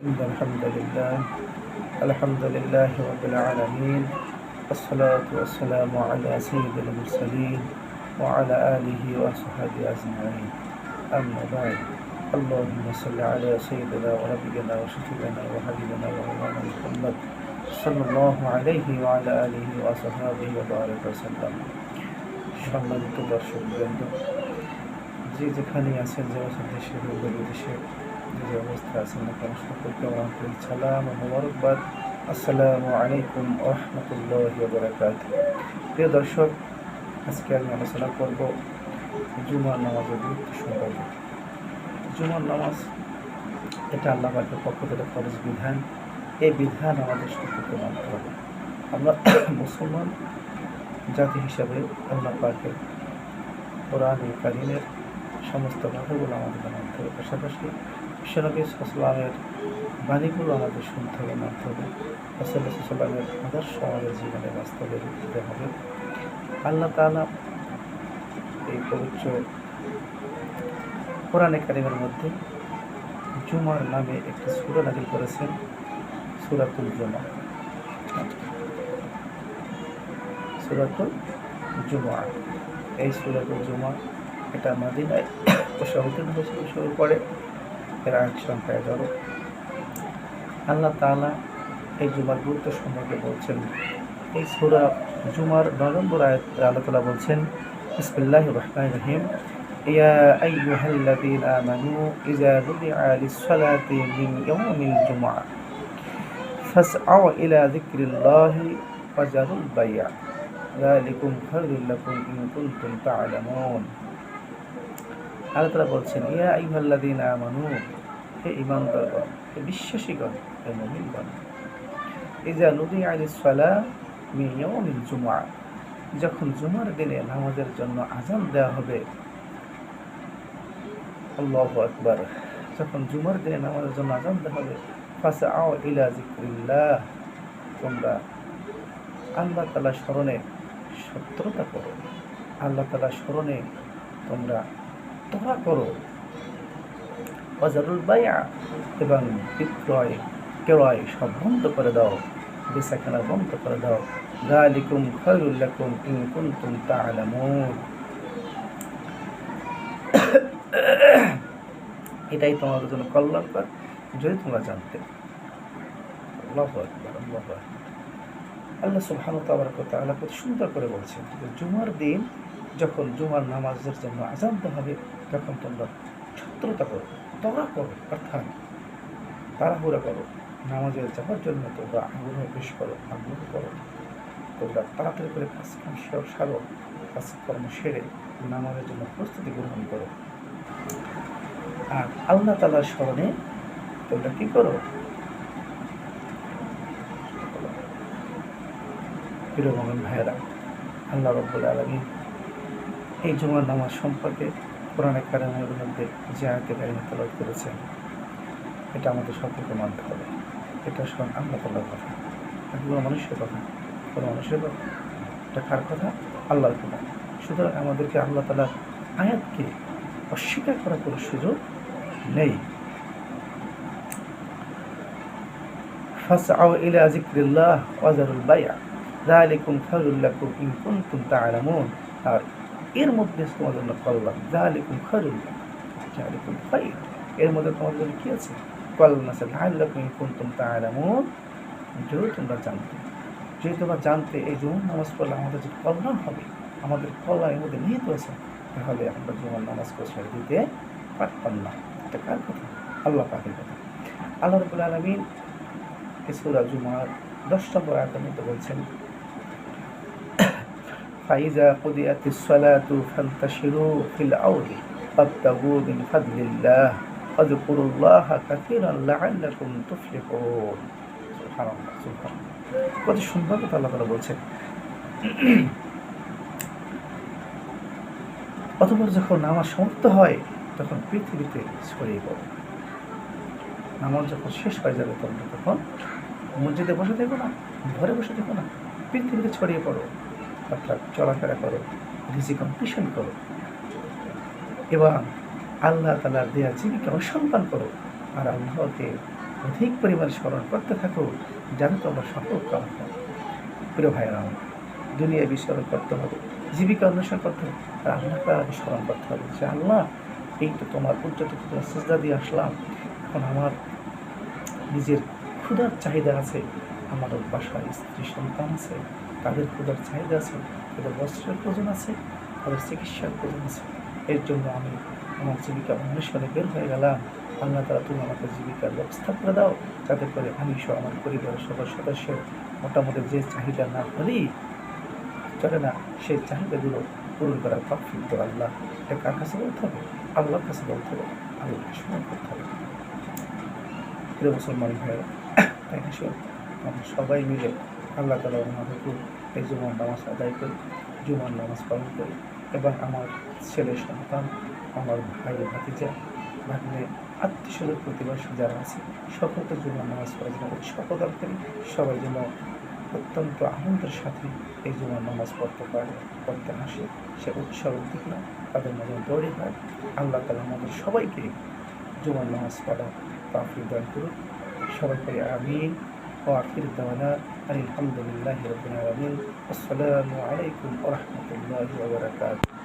إن الحمد لله رب العالمين، والصلاة والسلام على سيد المرسلين وعلى آله وصحبه أجمعين، أما بعد. اللهم صل على سيدنا ونبينا وشفيعنا وحبيبنا ومولانا محمد صلى الله عليه وعلى آله وصحبه وبارك وسلم। সম্মানিত দর্শকবৃন্দ, যে যেখানে আছেন, যে দেশের বিদেশে যে অবস্থা আছেন না কেন, সকলকে আমার আন্তরিক সালাম ও মোবারকবাদ। আসসালামু আলাইকুম ওয়া রাহমাতুল্লাহি ওয়া বারাকাতুহু। প্রিয় দর্শক, আজকে আমি আলোচনা করব জুমার নামাজের গুরুত্ব সম্পর্কে। জুমার নামাজ এটা আল্লাহ পাকের পক্ষ থেকে ফরজ বিধান। এই বিধান আমাদের সকলকে মানতে হবে। আমরা মুসলমান জাতি হিসাবে আল্লাহ পাকের কোরআন কারীমের সমস্ত কথাগুলো আমাদের মানতে হবে। পাশাপাশি বিশ্বনবী সাল্লামের বাণীগুলো আমাদের শুনতে হবে, মানতে হবে। রাসূলুল্লাহ সাল্লামের আদর্শ আমাদের জীবনে বাস্তবে দিতে হবে। আল্লাহ তাআলা এই পবিত্র কোরআনে কারীমের মধ্যে জুমার নামে একটি সূরা নাযিল করেছেন, সূরাতুল জুমা। সূরাতুল জুমা, এই সূরাতুল জুমা এটা মদিনায় অবতীর্ণ হয়েছিল শুরু করে। এর আয়াত সংখ্যা 11। আল্লাহ তাআলা এই জুমার গুরুত্ব সম্পর্কে বলছেন। এই সূরা জুমার 9 নম্বর আয়াতে আল্লাহ তাআলা বলছেন, বিসমিল্লাহির রহমানির রহিম, ইয়া আইয়ুহাল্লাযীনা আমানু ইযা নুদিআ লিস-সালাতি মিন ইয়াউমিল জুমআহ ফাসআউ ইলা যিকরিল্লাহি ওয়া যারুল বাই'a যালিকুম খায়রুল লাকুম ইন কুনতুম তা'লামুন। আল্লাহ তাআলা বলছেন, ইয়া আইয়ুহাল্লাযীনা আমানু, হে ঈমানদারগণ, হে বিশ্বাসীগণ, হে মুমিনগণ, ইযা নুদিআ লিস-সালাতি মিন ইয়াউমিল জুমআহ, যখন জুমার দিনে নামাজের জন্য আযান দেওয়া হবে। আল্লাহু আকবার। যখন জুমার দিনে নামাজের জন্য আযান দেওয়া হবে, ফাসআউ ইলা যিকরিল্লাহ, তোমরা আল্লাহ তাআলার স্মরণে সত্রতা করো, আল্লাহ তাআলার স্মরণে তোমরা তোরা করো। ওয়া যারুল বাই'a, এবং বিক্রয় ক্রয় সব বন্ধ করে দাও, বেচাকেনা বন্ধ করে দাও। যালিকুম খায়রুল লাকুম ইন কুনতুম তা'লামুন, এটাই তোমাদের জন্য কল্যাণকর যদি তোমরা জানতে। আল্লাহু আকবার, আল্লাহু আকবার। আল্লাহ সুবহানাহু ওয়া তাআলা কত সুন্দর করে বলছেন যে জুমার দিন যখন জুমার নামাজের জন্য আযান দেওয়া হবে, তখন তোমরা সত্রতা করো, তোরা করো, অর্থাৎ তাড়াহুড়া করো, নামাজে যাওয়ার জন্য তোমরা আগ্রহ পেশ করো, আগ্রহ করো। তোমরা তাড়াতাড়ি করে কাজকাম সারো, কাজকর্ম সেরে নামাজের জন্য প্রস্তুতি গ্রহণ করো। আর আল্লাহ তাআলার স্মরণে তোমরা কি করো? প্রিয় মুমিন ভাইয়েরা, আল্লাহ রাব্বুল আলামিন এই জুমার নামাজ সম্পর্কে কোরআনে কারীমের মধ্যে যে আয়াতে কারীমা তেলাওয়াত করেছেন, এটা আমাদের সকলকে মানতে হবে। এটা স্বয়ং আল্লাহ তাআলার কথা, এগুলো মানুষের কথা, কোনো মানুষের কথা। এটা কার কথা? আল্লাহর কথা। সুতরাং আমাদেরকে আল্লাহ তাআলার আয়াতকে অস্বীকার করার কোনো সুযোগ নেই। ফাসআউ ইলা যিকরিল্লাহ ওয়া যারুল বাই'a যালিকুম খায়রুল লাকুম ইন কুনতুম তা'লামুন, আর এর মধ্যে তোমাদের জন্য কল্যাণ। যালিকুম খায়রুল লাকুম, যালিকুম খায়র, এর মধ্যে তোমাদের জন্য কি আছে? কল্যাণ আছে। লাআল্লাকুম ইন কুনতুম তা'লামুন, যদি তোমরা জানতে। যদি তোমরা জানতে এই জুমার নামাজ পড়লে আমাদের যে কল্যাণ হবে, আমাদের কল্যাণ এর মধ্যে নিহিত আছে, তাহলে আমরা জুমার নামাজকে ছেড়ে দিতে পারতাম না। এটা কার কথা? আল্লাহ পাকের কথা। আল্লাহ রাব্বুল আলামিন এই সূরা জুমার 10 নম্বর আয়াতের মধ্যে বলছেন, ফাইজা কুদিয়াতিস সালাতু ফান্তাশিরু ফিল আরদি ওয়াবতাগু মিন ফাদলিল্লাহ ওয়াযকুরুল্লাহা কাসীরান লাআল্লাকুম তুফলিহুন। সুবহানাল্লাহ, সুবহানাল্লাহ। কত সুন্দর কথা আল্লাহ তাআলা বলছেন। অতঃপর যখন নামাজ সমাপ্ত হয়, তখন পৃথিবীতে ছড়িয়ে পড়ো। নামাজ যখন শেষ হয়ে যাবে, তোমরা তখন মসজিদে বসে থেকো না, ঘরে বসে থেকো না, পৃথিবীতে ছড়িয়ে পড়ো, অর্থাৎ চলাফেরা করো, রিজিক কম্পিটিশন করো, এবং আল্লাহ তাআলার দেয়া জীবিকা অনুসন্ধান করো। আর আল্লাহকে অধিক পরিমাণে স্মরণ করতে থাকো, যাতে তোমরা সফল কাম হও। প্রিয় ভাইরা, দুনিয়া বিস্মরণ করতে হবে, জীবিকা অন্বেষণ করতে হবে, আর আল্লাহকে স্মরণ করতে হবে যে আল্লাহ, এই তো তোমার উচ্চত সেজদা দিয়ে আসলাম, এখন আমার নিজের ক্ষুধার চাহিদা আছে, আমার বাসায় স্ত্রী সন্তান আছে, তাদের ক্ষুধার চাহিদা আছে, তাদের বস্ত্রের প্রয়োজন আছে, তাদের চিকিৎসার প্রয়োজন আছে। এর জন্য আমি আমার জীবিকা অন্বেষণে বের হয়ে গেলাম। আল্লাহ তাআলা, তুমি আমাকে জীবিকার ব্যবস্থা করে দাও, যাতে করে আমি সহ আমার পরিবারের সকল সদস্যের মোটামুটি যে চাহিদা না হলেই চলে না, সেই চাহিদাগুলো পূরণ করার তৌফিক দাও আল্লাহ। এটা কার কাছে বলতে হবে? আল্লাহর কাছে বলতে হবে, আল্লাহকে স্মরণ করতে হবে। প্রিয় মুসলমান ভাইয়েরা, তাই আসুন আমরা সবাই মিলে আল্লাহ তাআলার হুকুম এই জুমার নামাজ আদায় করি, জুমার নামাজ পালন করি, এবং আমার ছেলে সন্তান, আমার ভাই ভাতিজা, ভাগ্নে, আত্মীয়স্বজন, প্রতিবেশী যারা আছে, সকলকে জুমার নামাজ পড়ার জন্য উৎসাহ করি। সবাই যেন অত্যন্ত আনন্দের সাথে এই জুমার নামাজ পড়তে আসে, সে উৎসাহ উদ্দীপনা তাদের মধ্যে তৈরি হয়। আল্লাহ তাআলা আমাদের সবাইকে জুমার নামাজ পড়া তৌফিক দান করুন। সবাই পড়ি আমিন। ওয়া আখিরু দাওয়ানা আলহামদুলিল্লাহি রাব্বিল আলামিন। আসসালামু আলাইকুম ওয়া রাহমাতুল্লাহি ওয়া বারাকাতুহু।